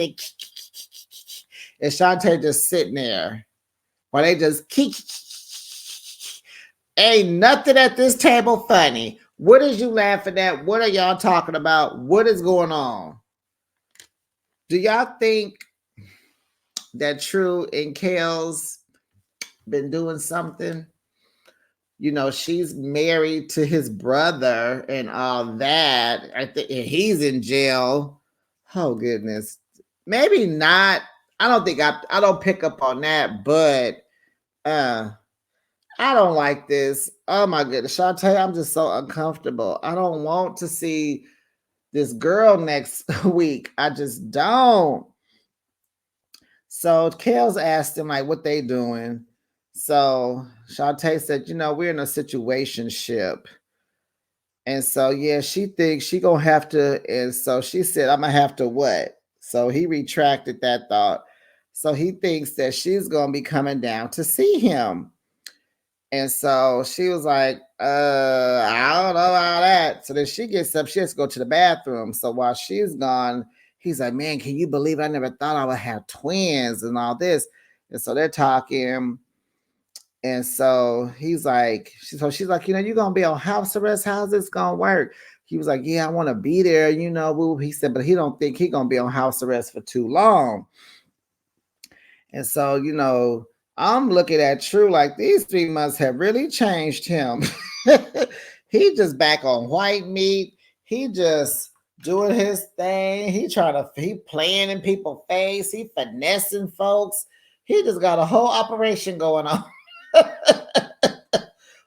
and Shantae just sitting there while they just kiki. Ain't nothing at this table funny. What is you laughing at? What are y'all talking about? What is going on? Do y'all think that True and Kels been doing something? She's married to his brother and all that. I think he's in jail. Oh goodness. Maybe not. I don't think I don't pick up on that, but I don't like this. Oh my goodness. Shantae, I'm just so uncomfortable. I don't want to see this girl next week. I just don't. So Kels asked him like what they doing. So Shantae said, we're in a situationship. And so, yeah, she thinks she gonna have to, and so she said, I'm gonna have to what? So he retracted that thought. So he thinks that she's gonna be coming down to see him. And so she was like, I don't know about that. So then she gets up, she has to go to the bathroom. So while she's gone, he's like, man, can you believe I never thought I would have twins and all this? And so they're talking. And so he's like, so she's like, you're gonna be on house arrest. How's this gonna work? He was like, yeah, I want to be there, He said, but he don't think he gonna be on house arrest for too long. And so, I'm looking at True like these 3 months have really changed him. He just back on white meat. He just doing his thing. He playing in people's face. He finessing folks. He just got a whole operation going on.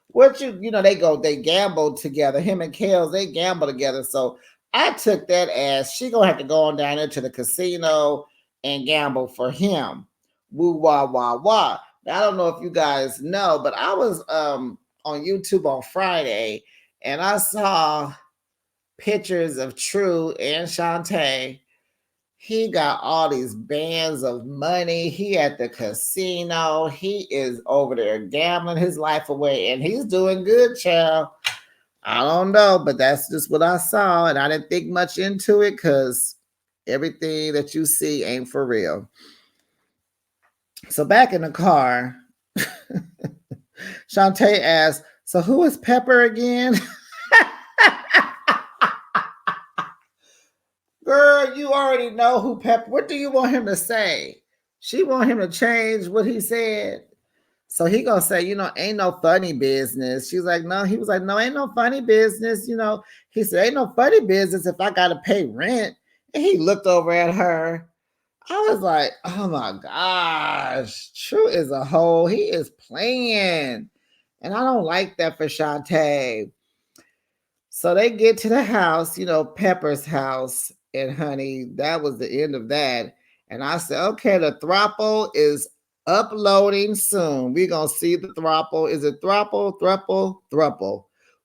What they gamble together. Him and Kels, they gamble together. So I took that as she gonna have to go on down there to the casino and gamble for him. Woo wah wah wah. Now, I don't know if you guys know, but I was on YouTube on Friday and I saw pictures of True and Shantae. He got all these bands of money. He at the casino. He is over there gambling his life away, and he's doing good, child. I don't know, but that's just what I saw, and I didn't think much into it because everything that you see ain't for real. So back in the car, Shantae asked, so who is Pepper again? Girl, you already know who Pepper. What do you want him to say? She want him to change what he said. So he gonna say, ain't no funny business. She's like, no. He was like, no, ain't no funny business. He said, ain't no funny business if I gotta pay rent. And he looked over at her. I was like, oh my gosh, True is a hoe. He is playing. And I don't like that for Shantae. So they get to the house, Pepper's house. And honey, that was the end of that. And I said, okay, the throuple is uploading soon. We're going to see the throuple. Is it throuple?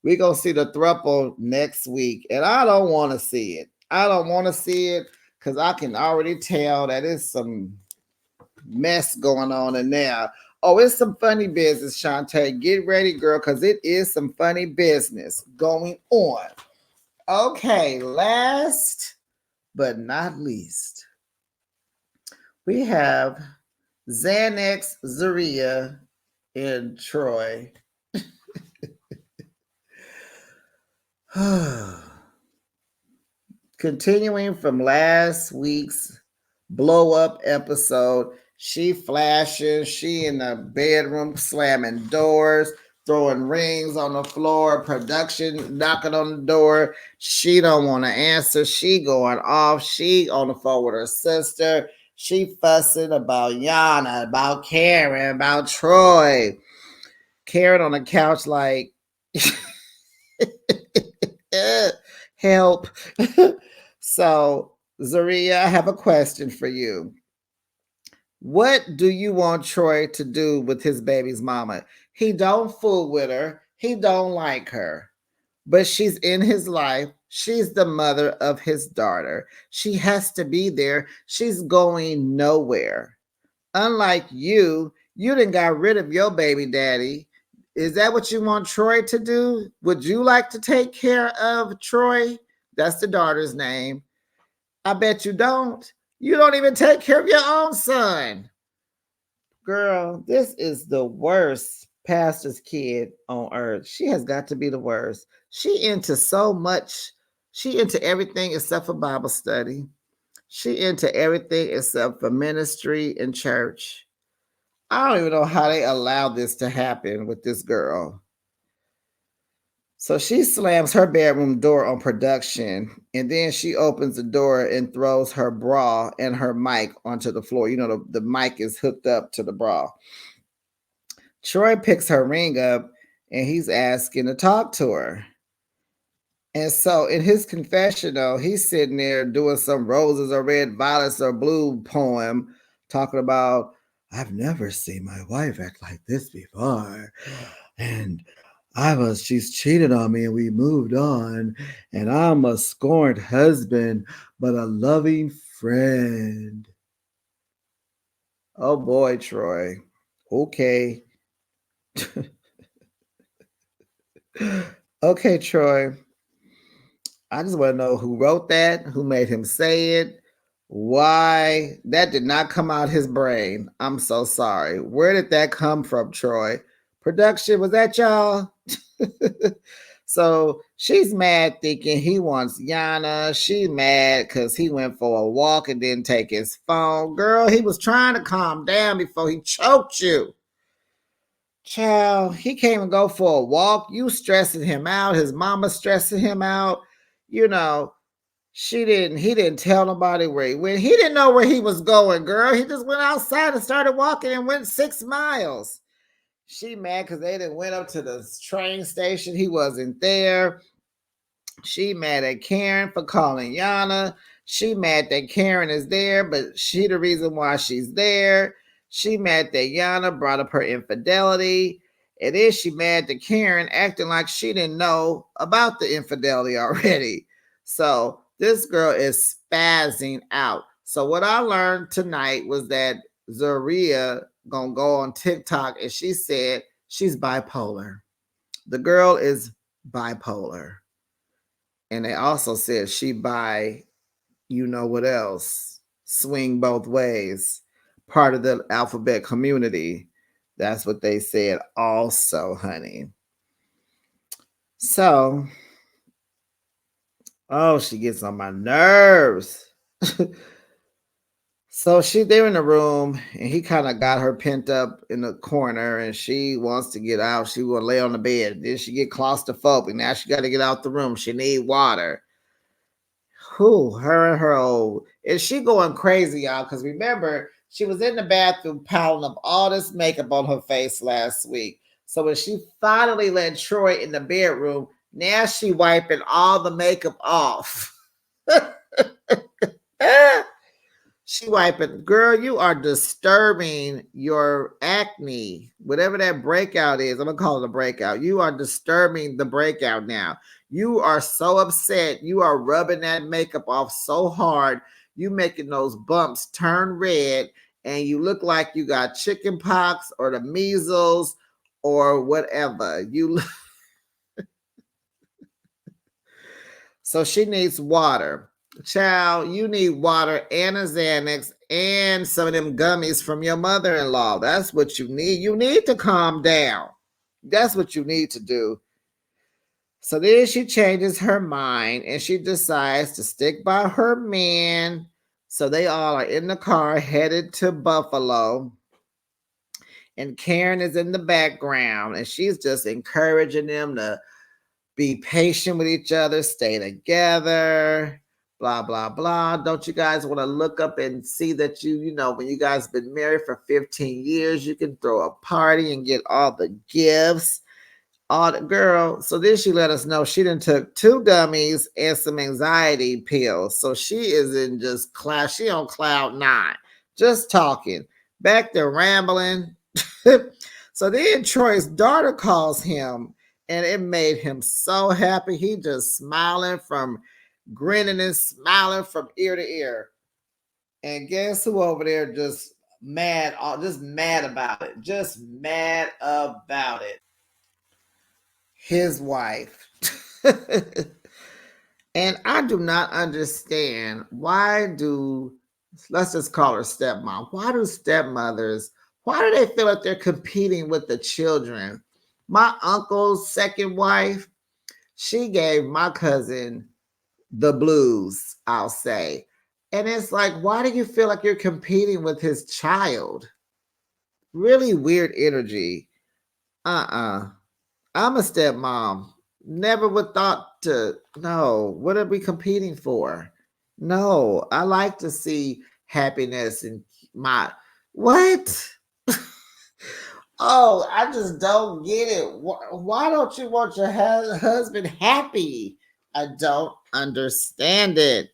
We're going to see the throuple next week. And I don't want to see it. I don't want to see it because I can already tell that it's some mess going on in there. Oh, it's some funny business, Shantae. Get ready, girl, because it is some funny business going on. Okay, last but not least, we have Xanax, Zaria, and Troy. Continuing from last week's blow up episode, she flashing, she in the bedroom slamming doors, throwing rings on the floor, production knocking on the door. She don't want to answer. She going off. She on the phone with her sister. She fussing about Yana, about Karen, about Troy. Karen on the couch like, help. So, Zaria, I have a question for you. What do you want Troy to do with his baby's mama? He don't fool with her. He don't like her. But she's in his life. She's the mother of his daughter. She has to be there. She's going nowhere. Unlike you done got rid of your baby daddy. Is that what you want Troy to do? Would you like to take care of Troy? That's the daughter's name. I bet you don't. You don't even take care of your own son. Girl, this is the worst pastor's kid on earth. She has got to be the worst. She into so much. She into everything except for Bible study. She into everything except for ministry and church. I don't even know how they allowed this to happen with this girl. So she slams her bedroom door on production, and then she opens the door and throws her bra and her mic onto the floor. The mic is hooked up to the bra. Troy picks her ring up, and he's asking to talk to her. And so in his confessional, he's sitting there doing some roses or red violets or blue poem, talking about, I've never seen my wife act like this before. And she's cheated on me and we moved on. And I'm a scorned husband, but a loving friend. Oh boy, Troy. Okay. Okay, Troy. I just want to know who wrote that, who made him say it, why. That did not come out his brain. I'm so sorry. Where did that come from, Troy? Production, was that y'all? So she's mad thinking he wants Yana. She mad because he went for a walk and didn't take his phone. Girl, he was trying to calm down before he choked you. Child, he came and go for a walk. You stressing him out. His mama stressing him out. You know, he didn't tell nobody where he went. He didn't know where he was going, girl. He just went outside and started walking and went 6 miles. She mad because they didn't went up to the train station. He wasn't there. She mad at Karen for calling Yana. She mad that Karen is there, but she the reason why she's there. She mad that Yana brought up her infidelity. And then she mad that Karen acting like she didn't know about the infidelity already. So this girl is spazzing out. So what I learned tonight was that Zaria gonna go on TikTok and she said she's bipolar. The girl is bipolar. And they also said she buy, you know what else, swing both ways, part of the alphabet community. That's what they said also, honey. So, oh, she gets on my nerves. So they're in the room and he kind of got her pent up in the corner and she wants to get out. She will lay on the bed. Then she get claustrophobic. Now she got to get out the room. She need water. Who? Her and her old. Is she going crazy, y'all? Because remember, she was in the bathroom piling up all this makeup on her face last week. So when she finally let Troy in the bedroom, now she wiping all the makeup off. She wiping. Girl, you are disturbing your acne. Whatever that breakout is, I'm going to call it a breakout. You are disturbing the breakout now. You are so upset. You are rubbing that makeup off so hard. You making those bumps turn red and you look like you got chicken pox or the measles or whatever. So she needs water. Child, you need water and a Xanax and some of them gummies from your mother-in-law. That's what you need. You need to calm down. That's what you need to do. So then she changes her mind and she decides to stick by her man. So they all are in the car headed to Buffalo. And Karen is in the background and she's just encouraging them to be patient with each other, stay together, blah, blah, blah. Don't you guys want to look up and see that when you guys been married for 15 years, you can throw a party and get all the gifts, all the girl. So then she let us know she done took 2 gummies and some anxiety pills. So she is in just class. She on cloud 9, just talking, back there rambling. So then Troy's daughter calls him and it made him so happy. He just grinning and smiling from ear to ear. And guess who over there just mad about it. Just mad about it. His wife. And I do not understand let's just call her stepmom. Why do stepmothers, why do they feel like they're competing with the children? My uncle's second wife, she gave my cousin the blues, I'll say. And it's like, why do you feel like you're competing with his child? Really weird energy. I'm a stepmom. Never would thought to, no, what are we competing for? No, I like to see happiness in my, what? Oh, I just don't get it. Why don't you want your husband happy? I don't understand it.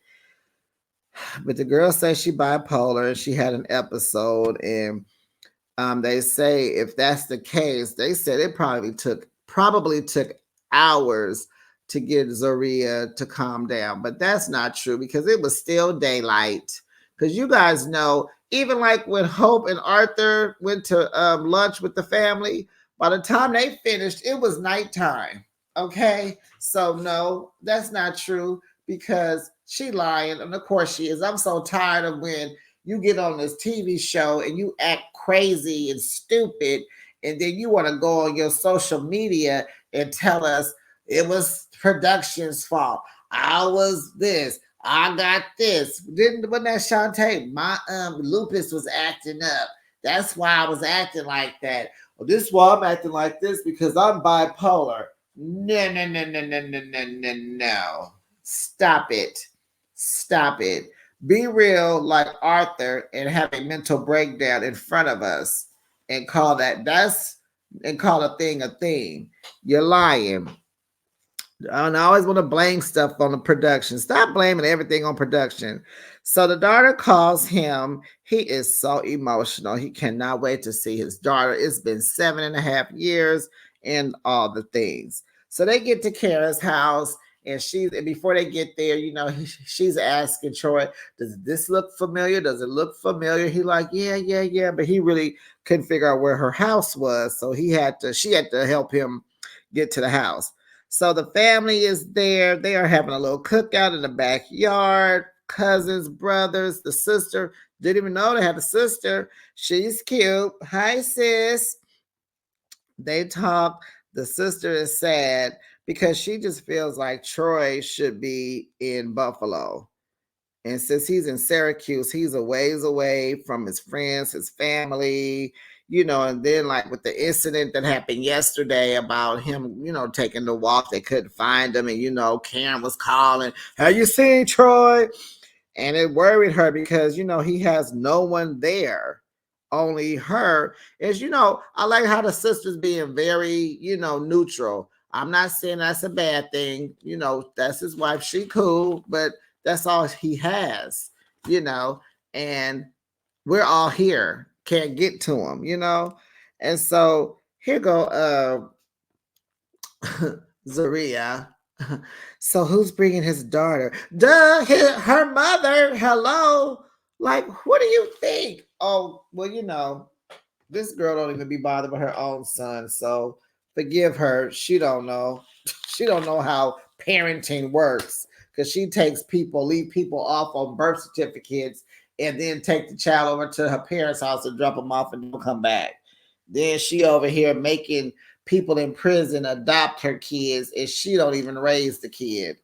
But the girl says she bipolar and she had an episode. And they say if that's the case, they said it probably took probably took hours to get Zaria to calm down. But that's not true because it was still daylight. Because you guys know, even like when Hope and Arthur went to lunch with the family, by the time they finished, it was nighttime. Okay. So, no, that's not true because she lying. And of course she is. I'm so tired of when you get on this TV show and you act crazy and stupid, and then you want to go on your social media and tell us it was production's fault. I was this. I got this. Didn't when that Shantae, my lupus was acting up. That's why I was acting like that. Well, this is why I'm acting like this because I'm bipolar. No, no, no, no, no, no, no, no, no. Stop it. Stop it. Be real like Arthur and have a mental breakdown in front of us and call a thing a thing. You're lying. And I always want to blame stuff on the production. Stop blaming everything on production. So the daughter calls him. He is so emotional. He cannot wait to see his daughter. It's been 7.5 years and all the things. So they get to Kara's house, and before they get there, she's asking Troy, "Does this look familiar? Does it look familiar?" He like, "Yeah, yeah, yeah," but he really couldn't figure out where her house was, so she had to help him get to the house. So the family is there. They are having a little cookout in the backyard. Cousins, brothers, the sister. Didn't even know they had a sister. She's cute. Hi, sis. They talk. The sister is sad because she just feels like Troy should be in Buffalo. And since he's in Syracuse, he's a ways away from his friends, his family, and then like with the incident that happened yesterday about him, taking the walk, they couldn't find him. And, Karen was calling, "Have you seen Troy?" And it worried her because, he has no one there, only her. As I like how the sister's being very, neutral. I'm not saying that's a bad thing. That's his wife. She cool, but that's all he has, and we're all here. Can't get to him. And so here go Zaria. So who's bringing his daughter? Duh, her mother. Hello. Like, what do you think? Oh, well, this girl don't even be bothered with her own son. So forgive her. She don't know. She don't know how parenting works because she leave people off on birth certificates and then take the child over to her parents' house and drop them off and don't come back. Then she over here making people in prison adopt her kids and she don't even raise the kid.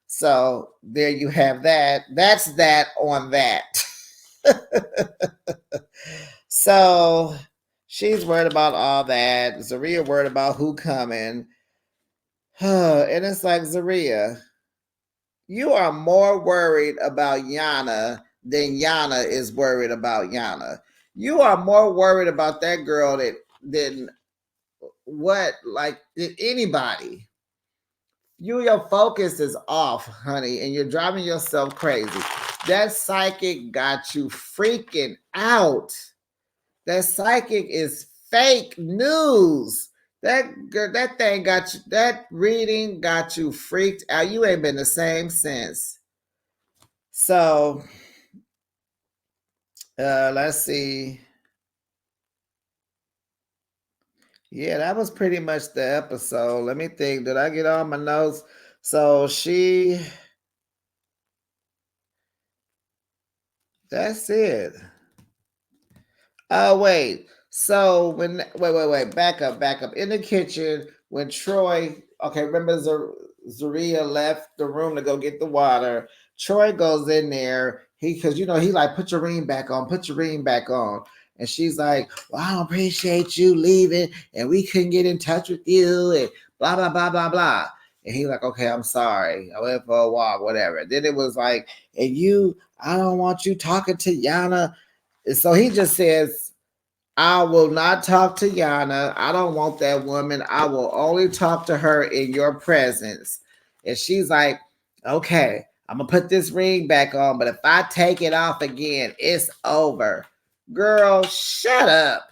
So there you have that. That's that on that. So she's worried about all that. Zaria worried about who coming. And it's like, Zaria, you are more worried about Yana than Yana is worried about Yana. You are more worried about that girl than than anybody. Your focus is off, honey, and you're driving yourself crazy. That psychic got you freaking out. That psychic is fake news. That thing got you. That reading got you freaked out. You ain't been the same since. So, let's see. Yeah, that was pretty much the episode. Let me think. Did I get all my notes? So that's it. Oh wait. So wait, back up. In the kitchen when Troy, okay, remember Zaria left the room to go get the water. Troy goes in there. Because he like, put your ring back on, put your ring back on. And she's like, "Well, I don't appreciate you leaving, and we couldn't get in touch with you, and blah blah blah blah blah." And he like, "Okay, I'm sorry. I went for a walk, whatever." Then it was like, I don't want you talking to Yana. And so he just says, "I will not talk to Yana. I don't want that woman. I will only talk to her in your presence." And she's like, "Okay, I'm going to put this ring back on, but if I take it off again, it's over." Girl, shut up.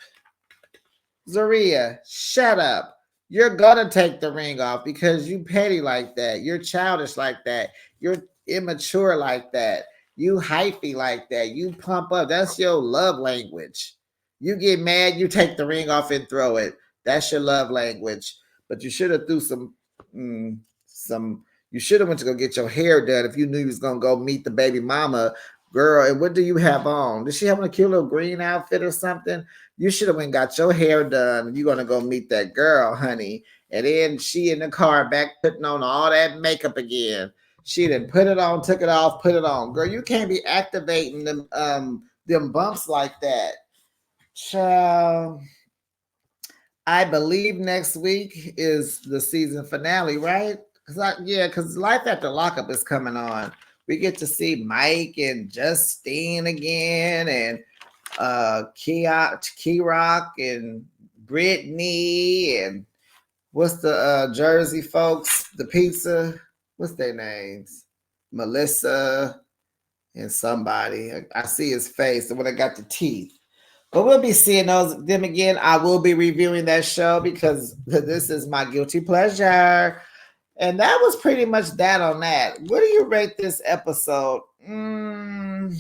Zaria, shut up. you're gonna take the ring off because you petty like that. You're childish like that. You're immature like that. You hyphy like that. You pump up. That's your love language. You get mad, you take the ring off and throw it. That's your love language. But you should have threw mm, some. You should have went to go get your hair done if you knew you was gonna go meet the baby mama girl. And what do you have on? Does she have on a cute little green outfit or something? You should have went and got your hair done. You're gonna go meet that girl, honey. And then she in the car back putting on all that makeup again. She didn't put it on, took it off, put it on. Girl, you can't be activating them bumps like that. Child, I believe next week is the season finale, right? Because Life After Lockup is coming on. We get to see Mike and Justine again, and Key Rock and Brittany, and what's the Jersey folks? The pizza. What's their names? Melissa and somebody. I see his face, the one that got the teeth. But we'll be seeing them again. I will be reviewing that show because this is my guilty pleasure. And that was pretty much that on that. What do you rate this episode? I'm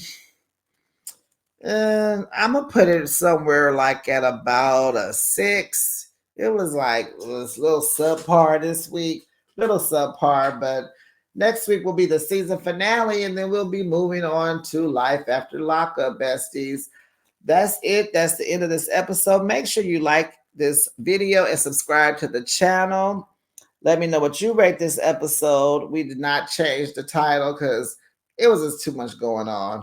gonna put it somewhere like at about a 6. It was like a little subpar this week, little subpar, but next week will be the season finale, and then we'll be moving on to Life After Lockup, besties. That's it. That's the end of this episode. Make sure you like this video and subscribe to the channel. Let me know what you rate this episode. We did not change the title because it was just too much going on.